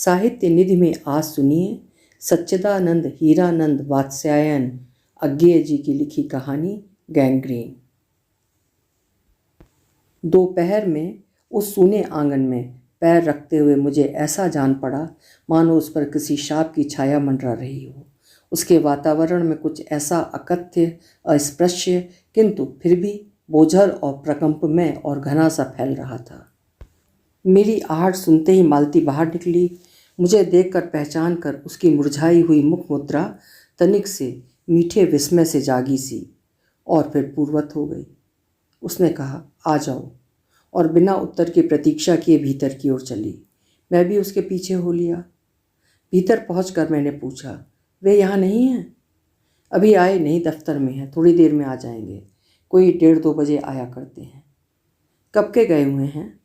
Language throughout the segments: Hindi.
साहित्य निधि में आज सुनिए सच्चिदानंद हीरानंद वात्स्यायन अज्ञेय जी की लिखी कहानी गैंग्रीन। दोपहर में उस सूने आंगन में पैर रखते हुए मुझे ऐसा जान पड़ा मानो उस पर किसी शाप की छाया मंडरा रही हो। उसके वातावरण में कुछ ऐसा अकथ्य, अस्पृश्य किंतु फिर भी बोझल और प्रकंपमय और घना सा फैल रहा था। मेरी आहट सुनते ही मालती बाहर निकली। मुझे देखकर पहचान कर उसकी मुरझाई हुई मुख मुद्रा तनिक से मीठे विस्मय से जागी सी और फिर पूर्वत हो गई। उसने कहा, आ जाओ, और बिना उत्तर की प्रतीक्षा किए भीतर की ओर चली। मैं भी उसके पीछे हो लिया। भीतर पहुंचकर मैंने पूछा, वे यहाँ नहीं हैं? अभी आए नहीं, दफ्तर में हैं, थोड़ी देर में आ जाएंगे। कोई 1:30-2 बजे आया करते हैं। कब के गए हुए हैं?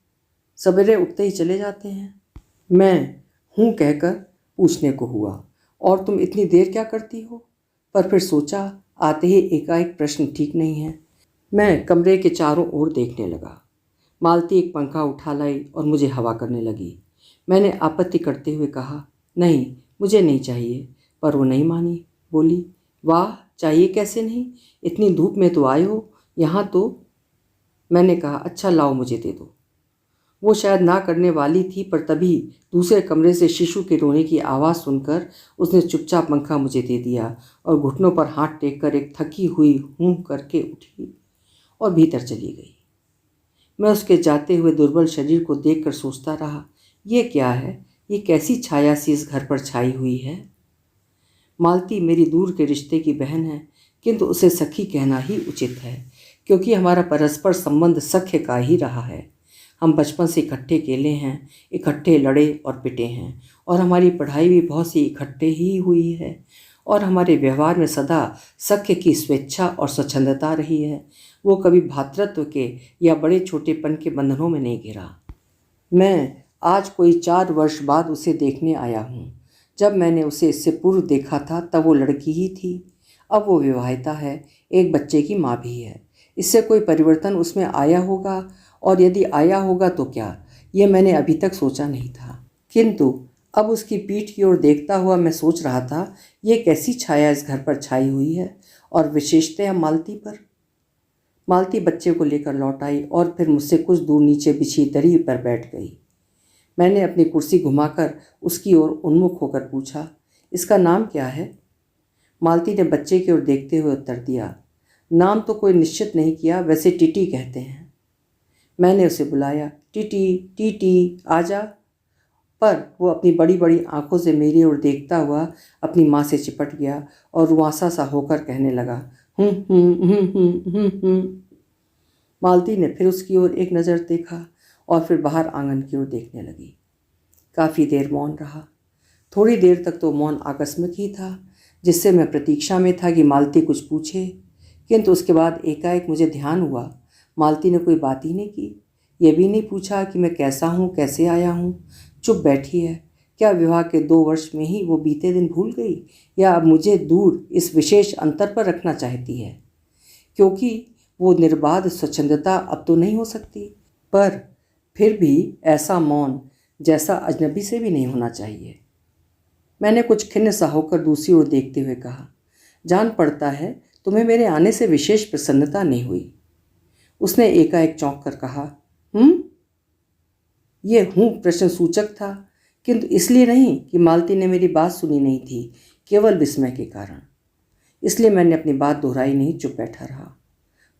सवेरे उठते ही चले जाते हैं। मैं हूँ कहकर पूछने को हुआ, और तुम इतनी देर क्या करती हो? पर फिर सोचा आते ही एकाएक प्रश्न ठीक नहीं है। मैं कमरे के चारों ओर देखने लगा। मालती एक पंखा उठा लाई और मुझे हवा करने लगी। मैंने आपत्ति करते हुए कहा, नहीं, मुझे नहीं चाहिए, पर वो नहीं मानी। बोली, वाह, चाहिए कैसे नहीं, इतनी धूप में तो आए हो यहाँ तो। मैंने कहा, अच्छा लाओ, मुझे दे दो। वो शायद ना करने वाली थी, पर तभी दूसरे कमरे से शिशु के रोने की आवाज़ सुनकर उसने चुपचाप पंखा मुझे दे दिया और घुटनों पर हाथ टेककर एक थकी हुई हूँ करके उठी और भीतर चली गई। मैं उसके जाते हुए दुर्बल शरीर को देखकर सोचता रहा, ये क्या है, ये कैसी छाया सी इस घर पर छाई हुई है। मालती मेरी दूर के रिश्ते की बहन है, किंतु उसे सखी कहना ही उचित है, क्योंकि हमारा परस्पर संबंध सख्य का ही रहा है। हम बचपन से इकट्ठे खेले हैं, इकट्ठे लड़े और पिटे हैं, और हमारी पढ़ाई भी बहुत सी इकट्ठे ही हुई है, और हमारे व्यवहार में सदा सख्य की स्वेच्छा और स्वच्छंदता रही है। वो कभी भ्रातृत्व के या बड़े छोटेपन के बंधनों में नहीं घिरा। मैं आज कोई 4 वर्ष बाद उसे देखने आया हूँ। जब मैंने उसे इससे पूर्व देखा था तब वो लड़की ही थी। अब वो विवाहिता है, एक बच्चे की माँ भी है। इससे कोई परिवर्तन उसमें आया होगा, और यदि आया होगा तो क्या, ये मैंने अभी तक सोचा नहीं था। किंतु अब उसकी पीठ की ओर देखता हुआ मैं सोच रहा था, ये कैसी छाया इस घर पर छाई हुई है, और विशेषतः मालती पर। मालती बच्चे को लेकर लौट आई और फिर मुझसे कुछ दूर नीचे बिछी दरी पर बैठ गई। मैंने अपनी कुर्सी घुमाकर उसकी ओर उन्मुख होकर पूछा, इसका नाम क्या है? मालती ने बच्चे की ओर देखते हुए उत्तर दिया, नाम तो कोई निश्चित नहीं किया, वैसे टीटी कहते हैं। मैंने उसे बुलाया, टीटी टीटी आजा, पर वो अपनी बड़ी बड़ी आंखों से मेरी ओर देखता हुआ अपनी माँ से चिपट गया और रुआंसा सा होकर कहने लगा, मालती ने फिर उसकी ओर एक नज़र देखा और फिर बाहर आंगन की ओर देखने लगी। काफ़ी देर मौन रहा। थोड़ी देर तक तो मौन आकस्मिक ही था, जिससे मैं प्रतीक्षा में था कि मालती कुछ पूछे, किंतु उसके बाद एकाएक मुझे ध्यान हुआ मालती ने कोई बात ही नहीं की। यह भी नहीं पूछा कि मैं कैसा हूँ, कैसे आया हूँ। चुप बैठी है। क्या विवाह के 2 वर्ष में ही वो बीते दिन भूल गई, या अब मुझे दूर इस विशेष अंतर पर रखना चाहती है? क्योंकि वो निर्बाध स्वच्छंदता अब तो नहीं हो सकती, पर फिर भी ऐसा मौन जैसा अजनबी से भी नहीं होना चाहिए। मैंने कुछ खिन्न सा होकर दूसरी ओर देखते हुए कहा, जान पड़ता है तुम्हें मेरे आने से विशेष प्रसन्नता नहीं हुई। उसने एकाएक चौंक कर कहा, ये हूँ प्रश्न सूचक था, किंतु इसलिए नहीं कि मालती ने मेरी बात सुनी नहीं थी, केवल विस्मय के कारण। इसलिए मैंने अपनी बात दोहराई नहीं, चुप बैठा रहा।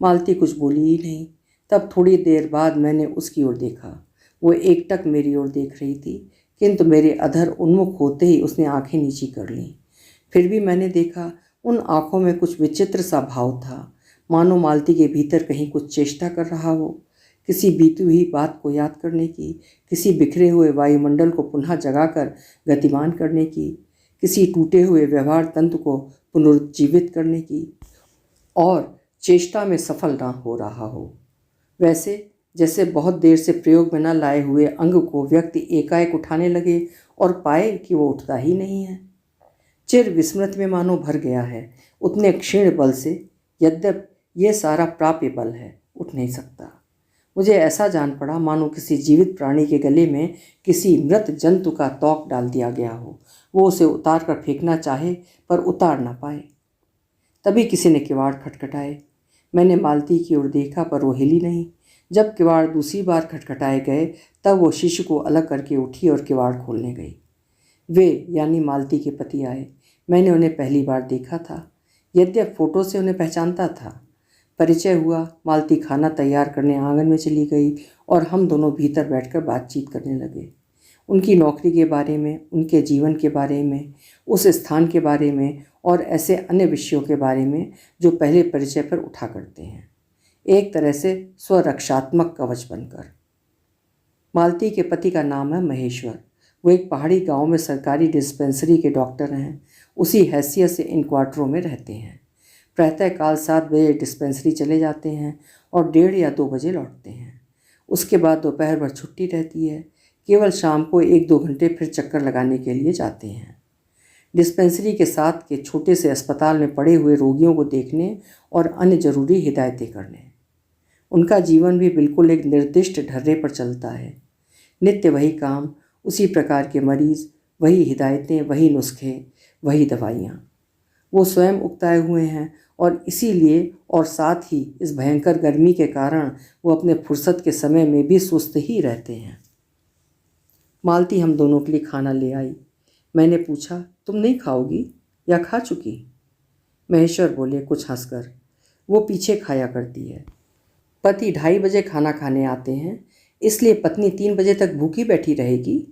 मालती कुछ बोली ही नहीं। तब थोड़ी देर बाद मैंने उसकी ओर देखा। वो एकटक मेरी ओर देख रही थी, किंतु मेरे अधर उन्मुख होते ही उसने आंखें नीची कर लीं। फिर भी मैंने देखा, उन आंखों में कुछ विचित्र सा भाव था, मानो मालती के भीतर कहीं कुछ चेष्टा कर रहा हो, किसी बीती हुई बात को याद करने की, किसी बिखरे हुए वायुमंडल को पुनः जगाकर गतिमान करने की, किसी टूटे हुए व्यवहार तंत्र को पुनरुज्जीवित करने की, और चेष्टा में सफल ना हो रहा हो। वैसे जैसे बहुत देर से प्रयोग में न लाए हुए अंग को व्यक्ति एकाएक उठाने लगे और पाए कि वो उठता ही नहीं है। चिर विस्मृत में मानो भर गया है, उतने क्षीण बल से, यद्यप ये सारा प्राप्य बल है, उठ नहीं सकता। मुझे ऐसा जान पड़ा मानो किसी जीवित प्राणी के गले में किसी मृत जंतु का तोक डाल दिया गया हो। वो उसे उतार कर फेंकना चाहे पर उतार ना पाए। तभी किसी ने किवाड़ खटखटाए। मैंने मालती की ओर देखा पर वो हिली नहीं। जब किवाड़ दूसरी बार खटखटाए गए तब वो शिशु को अलग करके उठी और किवाड़ खोलने गई। वे यानी मालती के पति आए। मैंने उन्हें पहली बार देखा था, यद्यप फोटो से उन्हें पहचानता था। परिचय हुआ। मालती खाना तैयार करने आंगन में चली गई और हम दोनों भीतर बैठकर बातचीत करने लगे। उनकी नौकरी के बारे में, उनके जीवन के बारे में, उस स्थान के बारे में और ऐसे अन्य विषयों के बारे में जो पहले परिचय पर उठा करते हैं, एक तरह से स्वरक्षात्मक कवच बनकर। मालती के पति का नाम है महेश्वर। वो एक पहाड़ी गांव में सरकारी डिस्पेंसरी के डॉक्टर हैं। उसी हैसियत से इन क्वार्टरों में रहते हैं। प्रातःकाल 7 बजे डिस्पेंसरी चले जाते हैं और 1:30 या 2 बजे लौटते हैं। उसके बाद दोपहर भर छुट्टी रहती है। केवल शाम को 1-2 घंटे फिर चक्कर लगाने के लिए जाते हैं। डिस्पेंसरी के साथ के छोटे से अस्पताल में पड़े हुए रोगियों को देखने और अन्य जरूरी हिदायतें करने। उनका जीवन भी बिल्कुल एक निर्दिष्ट ढर्रे पर चलता है। नित्य वही काम, उसी प्रकार के मरीज, वही हिदायतें, वही नुस्खे, वही दवाइयाँ। वो स्वयं उकताए हुए हैं और इसीलिए और साथ ही इस भयंकर गर्मी के कारण वो अपने फुर्सत के समय में भी सुस्त ही रहते हैं। मालती हम दोनों के लिए खाना ले आई। मैंने पूछा, तुम नहीं खाओगी या खा चुकी? महेश्वर बोले कुछ हंसकर, वो पीछे खाया करती है। पति 2:30 बजे खाना खाने आते हैं, इसलिए पत्नी 3 बजे तक भूखी बैठी रहेगी।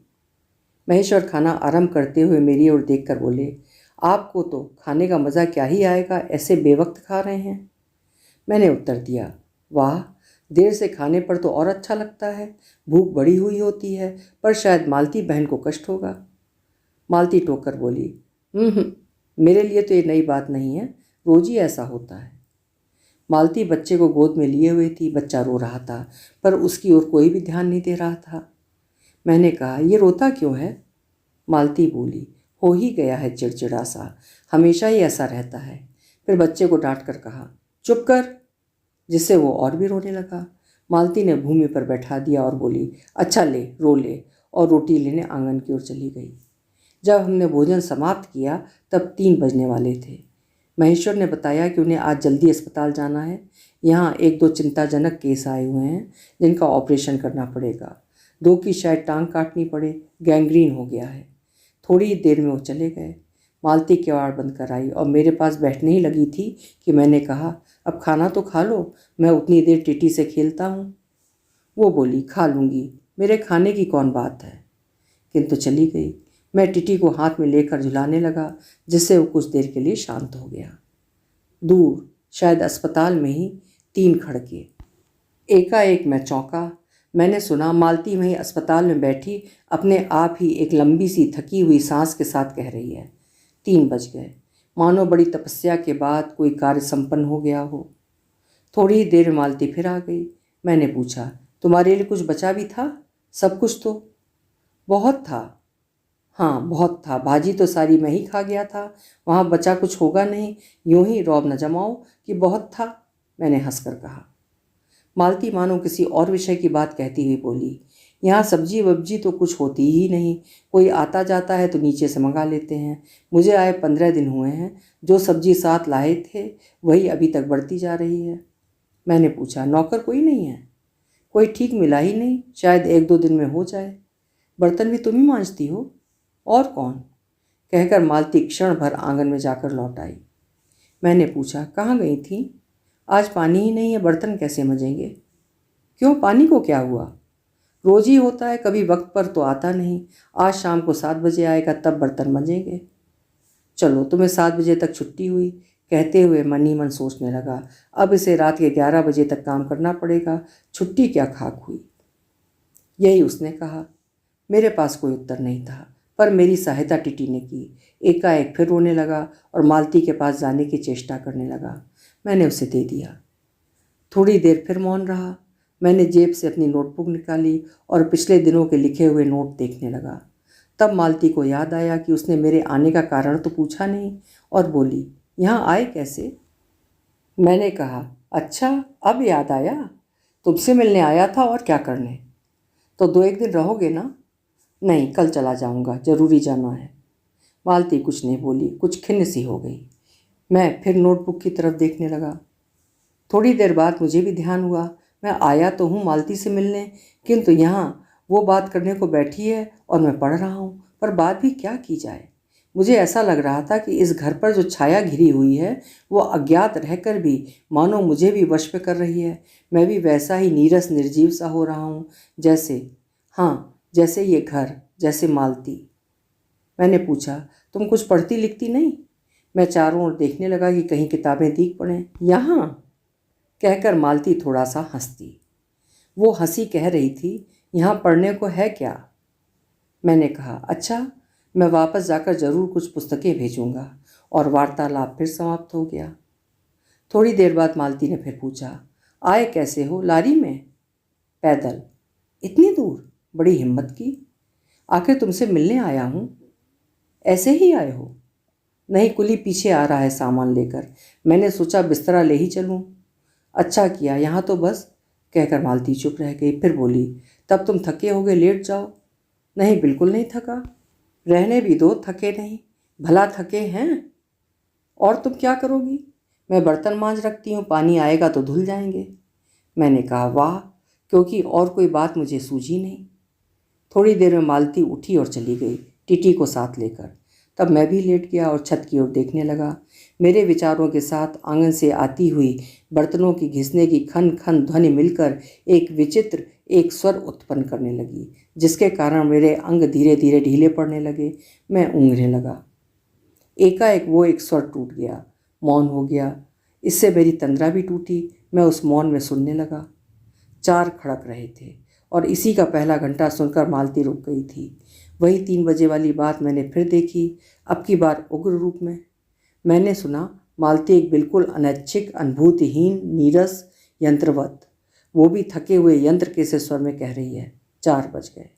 महेश्वर खाना आरंभ करते हुए मेरी ओर देखकर बोले, आपको तो खाने का मज़ा क्या ही आएगा, ऐसे बेवक्त खा रहे हैं। मैंने उत्तर दिया, वाह, देर से खाने पर तो और अच्छा लगता है। भूख बढ़ी हुई होती है, पर शायद मालती बहन को कष्ट होगा। मालती टोक कर बोली, मेरे लिए तो ये नई बात नहीं है, रोज ही ऐसा होता है। मालती बच्चे को गोद में लिए हुई थी। बच्चा रो रहा था, पर उसकी ओर कोई भी ध्यान नहीं दे रहा था। मैंने कहा, ये रोता क्यों है? मालती बोली, हो ही गया है चिड़चिड़ा सा, हमेशा ही ऐसा रहता है। फिर बच्चे को डांट कर कहा, चुप कर, जिससे वो और भी रोने लगा। मालती ने भूमि पर बैठा दिया और बोली, अच्छा ले, रो ले, और रोटी लेने आंगन की ओर चली गई। जब हमने भोजन समाप्त किया तब 3 बजने वाले थे। महेश्वर ने बताया कि उन्हें आज जल्दी अस्पताल जाना है। यहाँ 1-2 चिंताजनक केस आए हुए हैं जिनका ऑपरेशन करना पड़ेगा। 2 की शायद टांग काटनी पड़े, गैंग्रीन हो गया है। थोड़ी ही देर में वो चले गए। मालती किवाड़ बंद कर आई और मेरे पास बैठने ही लगी थी कि मैंने कहा, अब खाना तो खा लो, मैं उतनी देर टीटी से खेलता हूँ। वो बोली, खा लूँगी, मेरे खाने की कौन बात है। किंतु चली गई। मैं टीटी को हाथ में लेकर झुलाने लगा, जिससे वो कुछ देर के लिए शांत हो गया। दूर, शायद अस्पताल में ही 3 खड़के। एकाएक मैं चौंका। मैंने सुना मालती वहीं अस्पताल में बैठी अपने आप ही एक लंबी सी थकी हुई सांस के साथ कह रही है, 3 बज गए, मानो बड़ी तपस्या के बाद कोई कार्य संपन्न हो गया हो। थोड़ी ही देर में मालती फिर आ गई। मैंने पूछा, तुम्हारे लिए कुछ बचा भी था? सब कुछ तो? बहुत था। हाँ, बहुत था। भाजी तो सारी मैं ही खा गया था, वहाँ बचा कुछ होगा नहीं। यूं ही रौब न जमाओ कि बहुत था, मैंने हंसकर कहा। मालती मानो किसी और विषय की बात कहती हुई बोली, यहाँ सब्जी वब्जी तो कुछ होती ही नहीं, कोई आता जाता है तो नीचे से मंगा लेते हैं। मुझे आए 15 दिन हुए हैं, जो सब्जी साथ लाए थे वही अभी तक बढ़ती जा रही है। मैंने पूछा, नौकर कोई नहीं है? कोई ठीक मिला ही नहीं, शायद 1-2 दिन में हो जाए। बर्तन भी तुम ही मांजती हो? और कौन? कहकर मालती क्षण भर आंगन में जाकर लौट आई। मैंने पूछा, कहाँ गई थी? आज पानी ही नहीं है, बर्तन कैसे मंजेंगे? क्यों, पानी को क्या हुआ? रोज ही होता है, कभी वक्त पर तो आता नहीं। आज शाम को 7 बजे आएगा, तब बर्तन मंजेंगे। चलो, तुम्हें 7 बजे तक छुट्टी हुई। कहते हुए मन ही मन सोचने लगा, अब इसे रात के 11 बजे तक काम करना पड़ेगा, छुट्टी क्या खाक हुई। यही उसने कहा। मेरे पास कोई उत्तर नहीं था, पर मेरी सहायता टीटी ने की। एकाएक फिर रोने लगा और मालती के पास जाने की चेष्टा करने लगा। मैंने उसे दे दिया। थोड़ी देर फिर मौन रहा। मैंने जेब से अपनी नोटबुक निकाली और पिछले दिनों के लिखे हुए नोट देखने लगा। तब मालती को याद आया कि उसने मेरे आने का कारण तो पूछा नहीं, और बोली, यहाँ आए कैसे? मैंने कहा, अच्छा, अब याद आया। तुमसे मिलने आया था, और क्या करने? तो 2-1 दिन रहोगे ना? नहीं, कल चला जाऊंगा, जरूरी जाना है। मालती कुछ नहीं बोली, कुछ खिन्न सी हो गई। मैं फिर नोटबुक की तरफ देखने लगा। थोड़ी देर बाद मुझे भी ध्यान हुआ, मैं आया तो हूँ मालती से मिलने, किंतु यहाँ वो बात करने को बैठी है और मैं पढ़ रहा हूँ। पर बात भी क्या की जाए? मुझे ऐसा लग रहा था कि इस घर पर जो छाया घिरी हुई है वो अज्ञात रहकर भी मानो मुझे भी वश में कर रही है। मैं भी वैसा ही नीरस निर्जीव सा हो रहा हूँ, जैसे, हाँ, जैसे ये घर, जैसे मालती। मैंने पूछा, तुम कुछ पढ़ती लिखती नहीं? मैं चारों ओर देखने लगा कि कहीं किताबें दिख पड़ें। यहाँ, कहकर मालती थोड़ा सा हंसती। वो हंसी कह रही थी, यहाँ पढ़ने को है क्या? मैंने कहा, अच्छा, मैं वापस जाकर ज़रूर कुछ पुस्तकें भेजूंगा। और वार्तालाप फिर समाप्त हो गया। थोड़ी देर बाद मालती ने फिर पूछा, आए कैसे हो? लारी में? पैदल। इतनी दूर? बड़ी हिम्मत की। आखिर तुमसे मिलने आया हूँ। ऐसे ही आए हो? नहीं, कुली पीछे आ रहा है सामान लेकर, मैंने सोचा बिस्तरा ले ही चलूँ। अच्छा किया, यहाँ तो बस। कहकर मालती चुप रह गई, फिर बोली, तब तुम थके होगे, लेट जाओ। नहीं, बिल्कुल नहीं थका। रहने भी दो, थके नहीं। भला थके हैं? और तुम क्या करोगी? मैं बर्तन मांज रखती हूँ, पानी आएगा तो धुल जाएंगे। मैंने कहा, वाह, क्योंकि और कोई बात मुझे सूझी नहीं। थोड़ी देर में मालती उठी और चली गई, टीटी को साथ लेकर। तब मैं भी लेट गया और छत की ओर देखने लगा। मेरे विचारों के साथ आंगन से आती हुई बर्तनों की घिसने की खन खन ध्वनि मिलकर एक विचित्र एक स्वर उत्पन्न करने लगी, जिसके कारण मेरे अंग धीरे धीरे ढीले पड़ने लगे। मैं ऊँघने लगा। एकाएक वो एक स्वर टूट गया, मौन हो गया। इससे मेरी तंद्रा भी टूटी। मैं उस मौन में सुनने लगा। 4 खड़क रहे थे और इसी का पहला घंटा सुनकर मालती रुक गई थी। वही 3 बजे वाली बात मैंने फिर देखी, अब की बार उग्र रूप में। मैंने सुना, मालती एक बिल्कुल अनैच्छिक, अनुभूतिहीन, नीरस, यंत्रवत, वो भी थके हुए यंत्र के से स्वर में कह रही है, 4 बज गए।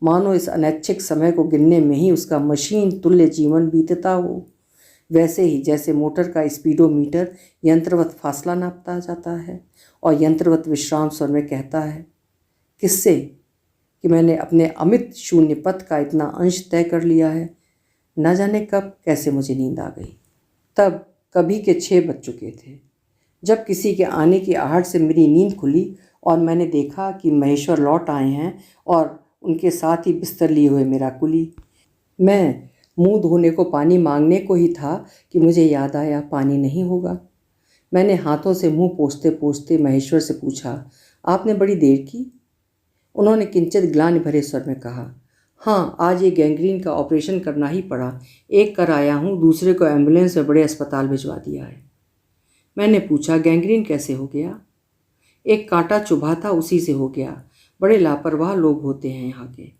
मानो इस अनैच्छिक समय को गिनने में ही उसका मशीन तुल्य जीवन बीतता हो। वैसे ही जैसे मोटर का स्पीडोमीटर यंत्रवत फासला नापता जाता है और यंत्रवत विश्राम स्वर में कहता है, किससे? कि मैंने अपने अमित शून्य पथ का इतना अंश तय कर लिया है। न जाने कब कैसे मुझे नींद आ गई। तब कभी के 6 बज चुके थे, जब किसी के आने की आहट से मेरी नींद खुली और मैंने देखा कि महेश्वर लौट आए हैं और उनके साथ ही बिस्तर लिए हुए मेरा कुली। मैं मुंह धोने को पानी मांगने को ही था कि मुझे याद आया, पानी नहीं होगा। मैंने हाथों से मुंह पोंछते पोंछते महेश्वर से पूछा, आपने बड़ी देर की? उन्होंने किंचित ग्लानि भरे स्वर में कहा, हाँ, आज ये गैंग्रीन का ऑपरेशन करना ही पड़ा। एक कर आया हूँ, दूसरे को एम्बुलेंस में बड़े अस्पताल भिजवा दिया है। मैंने पूछा, गैंग्रीन कैसे हो गया? एक कांटा चुभा था, उसी से हो गया। बड़े लापरवाह लोग होते हैं यहाँ के।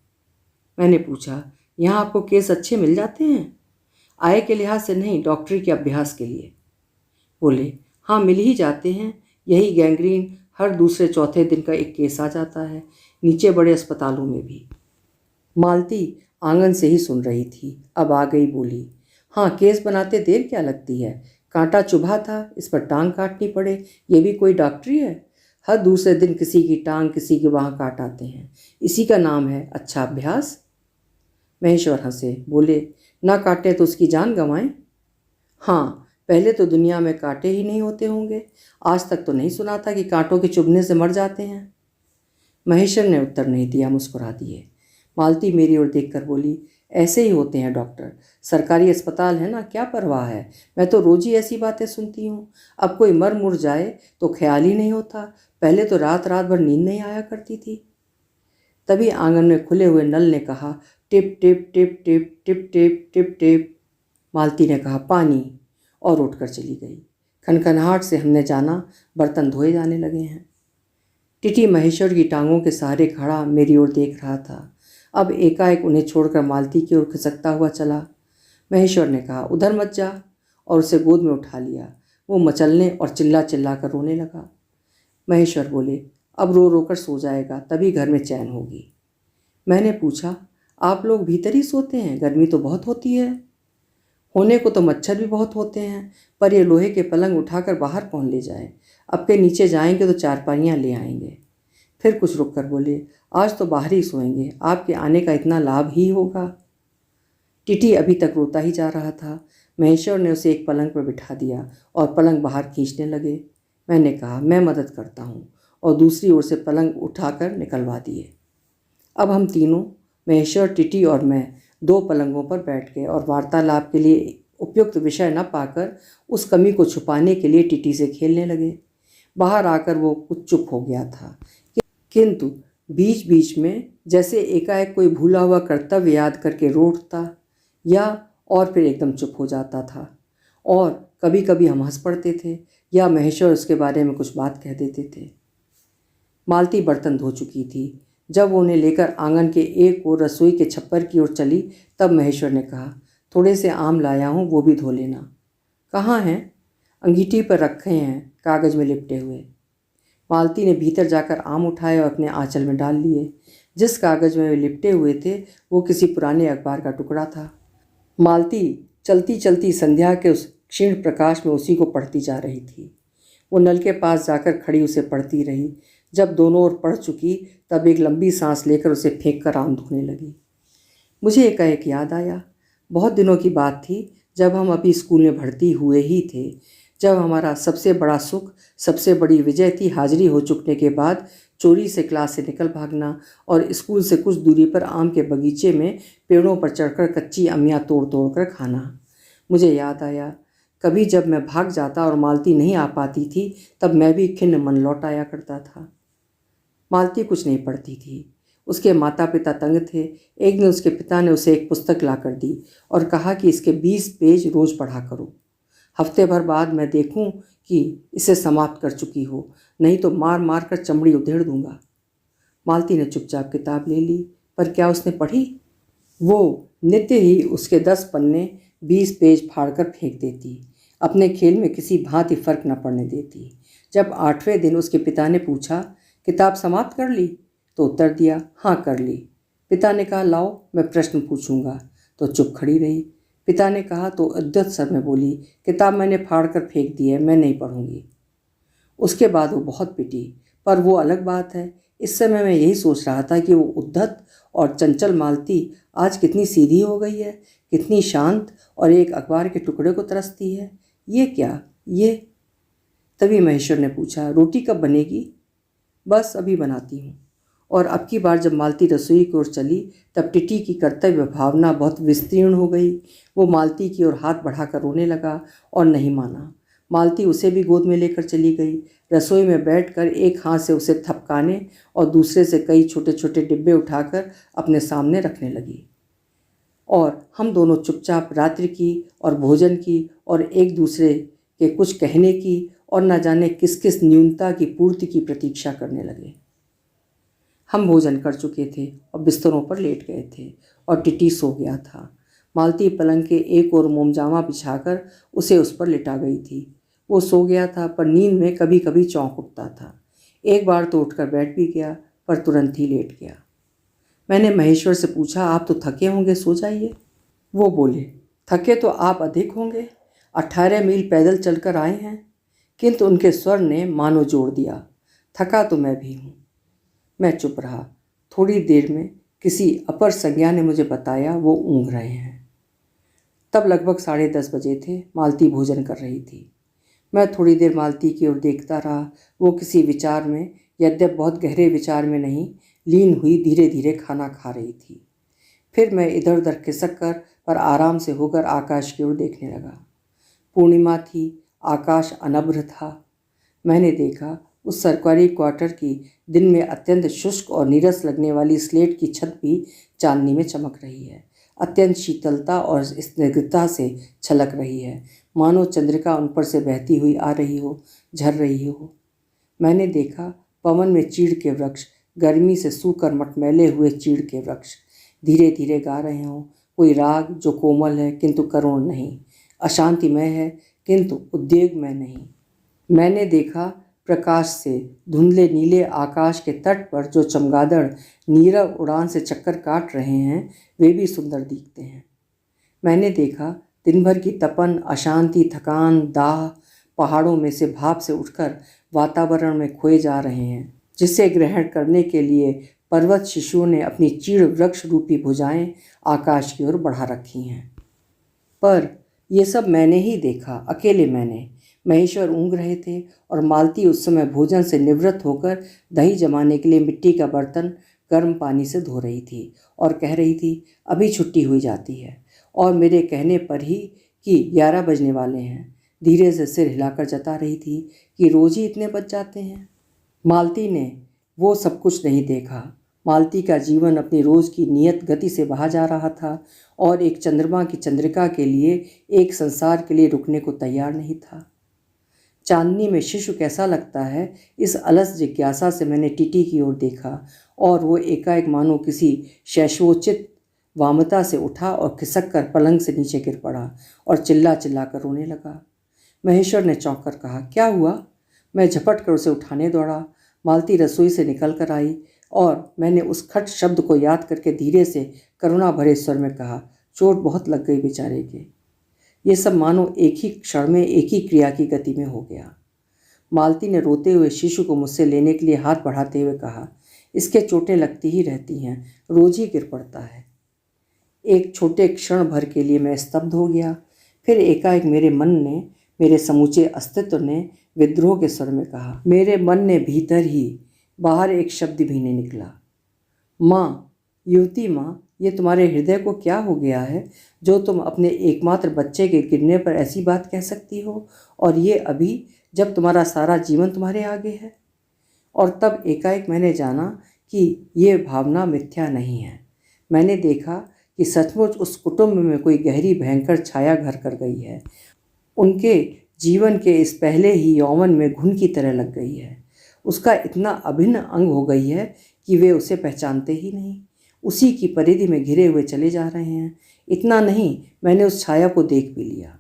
मैंने पूछा, यहाँ आपको केस अच्छे मिल जाते हैं? आय के लिहाज से नहीं, डॉक्टरी के अभ्यास के लिए। बोले, हाँ, मिल ही जाते हैं। यही गैंग्रीन हर दूसरे चौथे दिन का एक केस आ जाता है, नीचे बड़े अस्पतालों में भी। मालती आंगन से ही सुन रही थी, अब आ गई, बोली, हाँ, केस बनाते देर क्या लगती है? कांटा चुभा था, इस पर टांग काटनी पड़े, ये भी कोई डॉक्टरी है? हर दूसरे दिन किसी की टांग किसी के वहाँ काट आते हैं, इसी का नाम है अच्छा अभ्यास। महेश्वर हंसे, बोले, ना काटे तो उसकी जान गंवाएं। हाँ, पहले तो दुनिया में कांटे ही नहीं होते होंगे, आज तक तो नहीं सुना था कि कांटों के चुभने से मर जाते हैं। महेश्वर ने उत्तर नहीं दिया, मुस्कुरा दिए। मालती मेरी ओर देखकर बोली, ऐसे ही होते हैं डॉक्टर, सरकारी अस्पताल है ना, क्या परवाह है। मैं तो रोज ही ऐसी बातें सुनती हूँ। अब कोई मर मुर जाए तो ख्याल ही नहीं होता, पहले तो रात रात भर नींद नहीं आया करती थी। तभी आंगन में खुले हुए नल ने कहा, टिप टिप टिप टिप टिप टिप टिप टिप। मालती ने कहा, पानी, और उठकर चली गई। खनखनाहट से हमने जाना, बर्तन धोए जाने लगे हैं। टिटी महेश्वर की टांगों के सहारे खड़ा मेरी ओर देख रहा था। अब एकाएक उन्हें छोड़कर मालती की ओर खिसकता हुआ चला। महेश्वर ने कहा, उधर मत जा, और उसे गोद में उठा लिया। वो मचलने और चिल्ला चिल्ला कर रोने लगा। महेश्वर बोले, अब रो रो कर सो जाएगा, तभी घर में चैन होगी। मैंने पूछा, आप लोग भीतर ही सोते हैं? गर्मी तो बहुत होती है। होने को तो मच्छर भी बहुत होते हैं, पर ये लोहे के पलंग उठाकर बाहर कौन ले जाए? अब के नीचे जाएंगे तो चारपाइयाँ ले आएंगे। फिर कुछ रुक कर बोले, आज तो बाहर ही सोएंगे, आपके आने का इतना लाभ ही होगा। टीटी अभी तक रोता ही जा रहा था। महेश्वर ने उसे एक पलंग पर बिठा दिया और पलंग बाहर खींचने लगे। मैंने कहा, मैं मदद करता हूँ, और दूसरी ओर से पलंग उठाकर निकलवा दिए। अब हम तीनों, महेश्वर, टीटी और मैं, दो पलंगों पर बैठ गए और वार्तालाप के लिए उपयुक्त विषय न पाकर उस कमी को छुपाने के लिए टीटी से खेलने लगे। बाहर आकर वो कुछ चुप हो गया था, किंतु बीच बीच में जैसे एकाएक कोई भूला हुआ कर्तव्य याद करके रो उठता, या और फिर एकदम चुप हो जाता था। और कभी कभी हम हंस पड़ते थे या महेश्वर उसके बारे में कुछ बात कह देते थे। मालती बर्तन धो चुकी थी। जब वो उन्हें लेकर आंगन के एक ओर रसोई के छप्पर की ओर चली, तब महेश्वर ने कहा, थोड़े से आम लाया हूँ, वो भी धो लेना। कहाँ हैं? अंगीठी पर रखे हैं, कागज़ में लिपटे हुए। मालती ने भीतर जाकर आम उठाए और अपने आंचल में डाल लिए। जिस कागज़ में वे लिपटे हुए थे वो किसी पुराने अखबार का टुकड़ा था। मालती चलती चलती संध्या के उस क्षीण प्रकाश में उसी को पढ़ती जा रही थी। वो नल के पास जाकर खड़ी उसे पढ़ती रही। जब दोनों ओर पढ़ चुकी तब एक लंबी सांस लेकर उसे फेंक कर आम धोने लगी। मुझे एकाएक याद आया, बहुत दिनों की बात थी, जब हम अभी स्कूल में भर्ती हुए ही थे, जब हमारा सबसे बड़ा सुख, सबसे बड़ी विजय थी हाजिरी हो चुकने के बाद चोरी से क्लास से निकल भागना और स्कूल से कुछ दूरी पर आम के बगीचे में पेड़ों पर चढ़कर कच्ची अमियाँ तोड़ तोड़ कर खाना। मुझे याद आया, कभी जब मैं भाग जाता और मालती नहीं आ पाती थी तब मैं भी खिन्न मन लौट आया करता था। मालती कुछ नहीं पढ़ती थी। उसके माता पिता तंग थे। एक दिन उसके पिता ने उसे एक पुस्तक ला कर दी और कहा कि इसके 20 पेज रोज़ पढ़ा करो। हफ्ते भर बाद मैं देखूं कि इसे समाप्त कर चुकी हो, नहीं तो मार मार कर चमड़ी उधेड़ दूंगा। मालती ने चुपचाप किताब ले ली, पर क्या उसने पढ़ी? वो नित्य ही उसके 10 पन्ने 20 पेज फाड़कर फेंक देती, अपने खेल में किसी भांति फर्क न पड़ने देती। जब 8वें दिन उसके पिता ने पूछा, किताब समाप्त कर ली? तो उत्तर दिया, हाँ कर ली। पिता ने कहा, लाओ मैं प्रश्न पूछूंगा। तो चुप खड़ी रही। पिता ने कहा तो उद्यत स्वर में बोली, किताब मैंने फाड़ कर फेंक दी है, मैं नहीं पढ़ूंगी। उसके बाद वो बहुत पिटी, पर वो अलग बात है। इस समय मैं यही सोच रहा था कि वो उद्धत और चंचल मालती आज कितनी सीधी हो गई है, कितनी शांत, और एक अखबार के टुकड़े को तरसती है। ये क्या? ये तभी महेश्वर ने पूछा, रोटी कब बनेगी? बस अभी बनाती हूँ। और अब की बार जब मालती रसोई की ओर चली तब टिटी की कर्तव्य भावना बहुत विस्तीर्ण हो गई। वो मालती की ओर हाथ बढ़ाकर रोने लगा और नहीं माना। मालती उसे भी गोद में लेकर चली गई। रसोई में बैठकर एक हाथ से उसे थपकाने और दूसरे से कई छोटे छोटे डिब्बे उठाकर अपने सामने रखने लगी। और हम दोनों चुपचाप रात्रि की और भोजन की और एक दूसरे के कुछ कहने की और न जाने किस किस न्यूनता की पूर्ति की प्रतीक्षा करने लगे। हम भोजन कर चुके थे और बिस्तरों पर लेट गए थे और टिटी सो गया था। मालती पलंग के एक ओर मोमजामा बिछाकर उसे उस पर लिटा गई थी। वो सो गया था, पर नींद में कभी कभी चौंक उठता था। एक बार तो उठकर बैठ भी गया, पर तुरंत ही लेट गया। मैंने महेश्वर से पूछा, आप तो थके होंगे, सो जाइए। वो बोले, थके तो आप अधिक होंगे, 18 मील पैदल चलकर आए हैं। किंतु उनके स्वर ने मानो जोड़ दिया, थका तो मैं भी हूँ। मैं चुप रहा। थोड़ी देर में किसी अपर संज्ञा ने मुझे बताया वो ऊँघ रहे हैं। तब लगभग 10:30 बजे थे। मालती भोजन कर रही थी। मैं थोड़ी देर मालती की ओर देखता रहा। वो किसी विचार में, यद्यप बहुत गहरे विचार में नहीं, लीन हुई धीरे धीरे खाना खा रही थी। फिर मैं इधर उधर खिसक कर पर आराम से होकर आकाश की ओर देखने लगा। पूर्णिमा थी, आकाश अनभ्र था। मैंने देखा उस सरकारी क्वार्टर की दिन में अत्यंत शुष्क और नीरस लगने वाली स्लेट की छत भी चांदनी में चमक रही है। अत्यंत शीतलता और स्निग्धता से छलक रही है, मानो चंद्रिका उन पर से बहती हुई आ रही हो, झर रही हो। मैंने देखा पवन में चीड़ के वृक्ष, गर्मी से सूखकर मटमैले हुए चीड़ के वृक्ष धीरे धीरे गा रहे हों कोई राग जो कोमल है किंतु करुण नहीं, अशांतिमय है किंतु उद्वेगमय नहीं। मैंने देखा प्रकाश से धुंधले नीले आकाश के तट पर जो चमगादड़ नीरव उड़ान से चक्कर काट रहे हैं वे भी सुंदर दिखते हैं। मैंने देखा दिन भर की तपन, अशांति, थकान, दाह पहाड़ों में से भाप से उठकर वातावरण में खोए जा रहे हैं, जिसे ग्रहण करने के लिए पर्वत शिशुओं ने अपनी चीड़ वृक्ष रूपी भुजाएं आकाश की ओर बढ़ा रखी हैं। पर ये सब मैंने ही देखा, अकेले मैंने। महेश्वर ऊँघ रहे थे और मालती उस समय भोजन से निवृत्त होकर दही जमाने के लिए मिट्टी का बर्तन गर्म पानी से धो रही थी और कह रही थी, अभी छुट्टी हुई जाती है। और मेरे कहने पर ही कि 11 बजने वाले हैं, धीरे से सिर हिलाकर जता रही थी कि रोज ही इतने बज जाते हैं। मालती ने वो सब कुछ नहीं देखा। मालती का जीवन अपनी रोज की नियत गति से बहा जा रहा था और एक चंद्रमा की चंद्रिका के लिए, एक संसार के लिए रुकने को तैयार नहीं था। चांदनी में शिशु कैसा लगता है, इस अलस जिज्ञासा से मैंने टीटी की ओर देखा और वो एकाएक मानो किसी शैशवोचित वामता से उठा और खिसक कर पलंग से नीचे गिर पड़ा और चिल्ला चिल्ला कर रोने लगा। महेश्वर ने चौंक कर कहा, क्या हुआ? मैं झपट कर उसे उठाने दौड़ा। मालती रसोई से निकल कर आई और मैंने उस खट शब्द को याद करके धीरे से करुणा भरे स्वर में कहा, चोट बहुत लग गई बेचारे के। ये सब मानो एक ही क्षण में एक ही क्रिया की गति में हो गया। मालती ने रोते हुए शिशु को मुझसे लेने के लिए हाथ बढ़ाते हुए कहा, इसके चोटें लगती ही रहती हैं, रोज ही गिर पड़ता है। एक छोटे क्षण भर के लिए मैं स्तब्ध हो गया। फिर एकाएक मेरे मन ने, मेरे समूचे अस्तित्व ने विद्रोह के स्वर में कहा, मेरे मन ने भीतर ही, बाहर एक शब्द भी नहीं निकला। माँ, युवती माँ, ये तुम्हारे हृदय को क्या हो गया है जो तुम अपने एकमात्र बच्चे के गिरने पर ऐसी बात कह सकती हो, और ये अभी जब तुम्हारा सारा जीवन तुम्हारे आगे है। और तब एकाएक मैंने जाना कि ये भावना मिथ्या नहीं है। मैंने देखा कि सचमुच उस कुटुंब में कोई गहरी भयंकर छाया घर कर गई है। उनके जीवन के इस पहले ही यौवन में घुन की तरह लग गई है। उसका इतना अभिन्न अंग हो गई है कि वे उसे पहचानते ही नहीं, उसी की परिधि में घिरे हुए चले जा रहे हैं। इतना नहीं, मैंने उस छाया को देख भी लिया।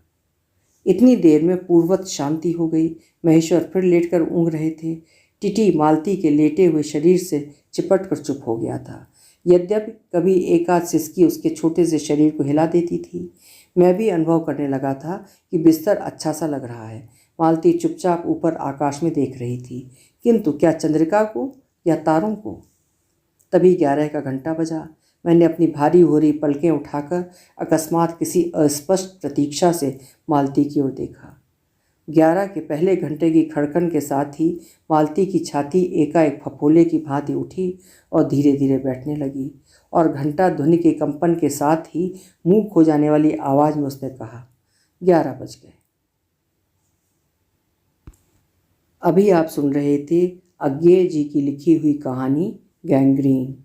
इतनी देर में पूर्ववत शांति हो गई। महेश्वर फिर लेटकर ऊँघ रहे थे। टिटी मालती के लेटे हुए शरीर से चिपट कर चुप हो गया था। यद्यपि कभी एक आध सिसकी उसके छोटे से शरीर को हिला देती थी। मैं भी अनुभव करने लगा था कि बिस्तर अच्छा सा लग रहा है। मालती चुपचाप ऊपर आकाश में देख रही थी, किंतु क्या चंद्रिका को या तारों को? तभी 11 का घंटा बजा। मैंने अपनी भारी हो रही पलकें उठाकर अकस्मात किसी अस्पष्ट प्रतीक्षा से मालती की ओर देखा। 11 के पहले घंटे की खड़कन के साथ ही मालती की छाती एकाएक फफोले की भांति उठी और धीरे धीरे बैठने लगी, और घंटा ध्वनि के कंपन के साथ ही मुंह खो जाने वाली आवाज़ में उसने कहा, 11 बज गए। अभी आप सुन रहे थे अज्ञेय जी की लिखी हुई कहानी गैंग्रीन।